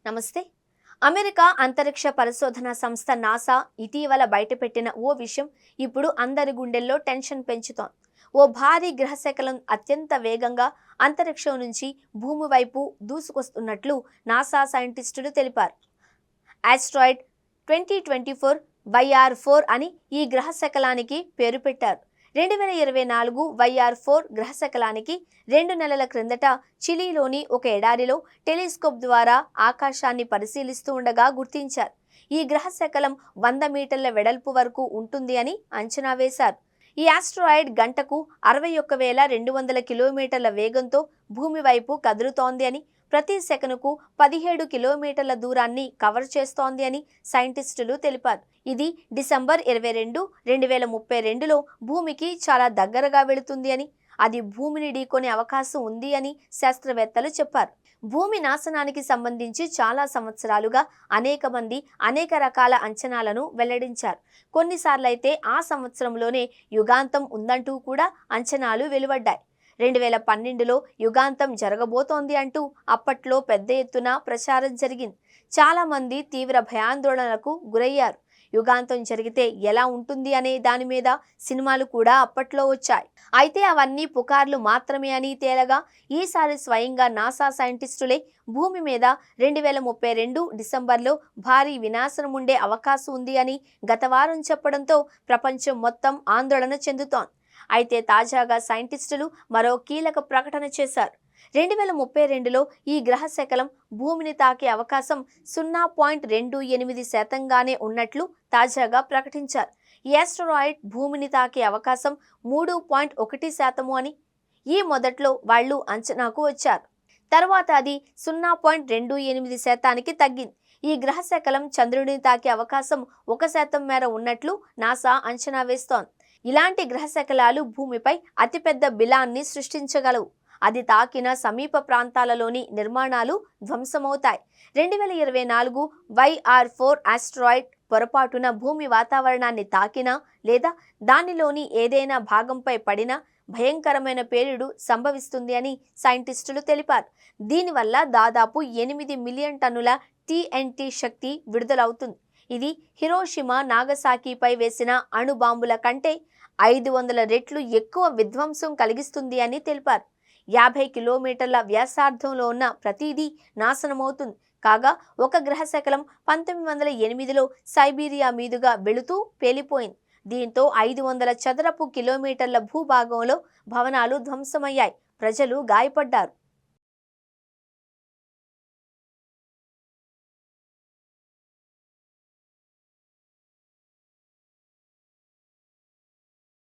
నమస్తే. అమెరికా అంతరిక్ష పరిశోధన సంస్థ నాసా ఇటీవల బయటపెట్టిన ఓ విషయం ఇప్పుడు అందరి గుండెల్లో టెన్షన్ పెంచుతోంది. ఓ భారీ గ్రహశకలం అత్యంత వేగంగా అంతరిక్షం నుంచి భూమి వైపు దూసుకొస్తున్నట్లు నాసా సైంటిస్టులు తెలిపారు. ఆస్ట్రాయిడ్ 2024 YR4 అని ఈ గ్రహశకలానికి పేరు పెట్టారు. 2024 YR4 గ్రహశకలానికి 2 నెలల క్రిందట చిలీలోని ఒక ఎడారిలో టెలిస్కోప్ ద్వారా ఆకాశాన్ని పరిశీలిస్తూ ఉండగా గుర్తించారు. ఈ గ్రహశకలం 100 మీటర్ల వెడల్పు వరకు ఉంటుంది అని అంచనా వేశారు. ఈ ఆస్ట్రాయిడ్ గంటకు 61,200 కిలోమీటర్ల వేగంతో భూమి వైపు కదులుతోంది అని, ప్రతి సెకనుకు 17 కిలోమీటర్ల దూరాన్ని కవర్ చేస్తోంది అని సైంటిస్టులు తెలిపారు. ఇది డిసెంబర్ 22, 2032లో భూమికి చాలా దగ్గరగా వెళుతుంది అని, అది భూమిని ఢీకొనే అవకాశం ఉంది అని శాస్త్రవేత్తలు చెప్పారు. భూమి నాశనానికి సంబంధించి చాలా సంవత్సరాలుగా అనేక మంది అనేక రకాల అంచనాలను వెల్లడించారు. కొన్నిసార్లైతే ఆ సంవత్సరంలోనే యుగాంతం ఉందంటూ కూడా అంచనాలు వెలువడ్డాయి. 2012లో యుగాంతం జరగబోతోంది అంటూ అప్పట్లో పెద్ద ఎత్తున ప్రచారం జరిగింది. చాలా మంది తీవ్ర భయాందోళనలకు గురయ్యారు. యుగాంతం జరిగితే ఎలా ఉంటుంది అనే దాని మీద సినిమాలు కూడా అప్పట్లో వచ్చాయి. అయితే అవన్నీ పుకార్లు మాత్రమే అని తేలగా ఈసారి స్వయంగా నాసా సైంటిస్టులే భూమి మీద 2032 డిసెంబర్లో భారీ వినాశనం ఉండే అవకాశం ఉంది అని గత వారం చెప్పడంతో ప్రపంచం మొత్తం ఆందోళన చెందుతోంది. అయితే తాజాగా సైంటిస్టులు మరో కీలక ప్రకటన చేశారు. 2032లో ఈ గ్రహశకలం భూమిని తాకే అవకాశం 0.28%గానే ఉన్నట్లు తాజాగా ప్రకటించారు. ఈ ఆస్ట్రాయిడ్ భూమిని తాకే అవకాశం 3.1% అని ఈ మొదట్లో వాళ్ళు అంచనాకు వచ్చారు. తర్వాత అది 0.28%కి తగ్గింది. ఈ గ్రహశకలం చంద్రుడిని తాకే అవకాశం 1% మేర ఉన్నట్లు నాసా అంచనా వేస్తోంది. ఇలాంటి గ్రహశకలాలు భూమిపై అతిపెద్ద బిలాన్ని సృష్టించగలవు. అది తాకిన సమీప ప్రాంతాలలోని నిర్మాణాలు ధ్వంసమవుతాయి. 2024 YR4 ఆస్ట్రాయిడ్ పొరపాటున భూమి వాతావరణాన్ని తాకినా లేదా దానిలోని ఏదైనా భాగంపై పడినా భయంకరమైన పేలుడు సంభవిస్తుంది అని సైంటిస్టులు తెలిపారు. దీనివల్ల దాదాపు 8 మిలియన్ టన్నుల TNT శక్తి విడుదలవుతుంది. ఇది హిరోషిమా, నాగసాకిపై వేసిన అణు బాంబుల కంటే 500 రెట్లు ఎక్కువ విధ్వంసం కలిగిస్తుంది అని తెలిపారు. 50 కిలోమీటర్ల వ్యాసార్థంలో ఉన్న ప్రతిదీ నాశనమవుతుంది. కాగా ఒక గ్రహశకలం 1908లో సైబీరియా మీదుగా వెళుతూ పేలిపోయింది. దీంతో 500 చదరపు కిలోమీటర్ల భూభాగంలో భవనాలు ధ్వంసమయ్యాయి. ప్రజలు గాయపడ్డారు.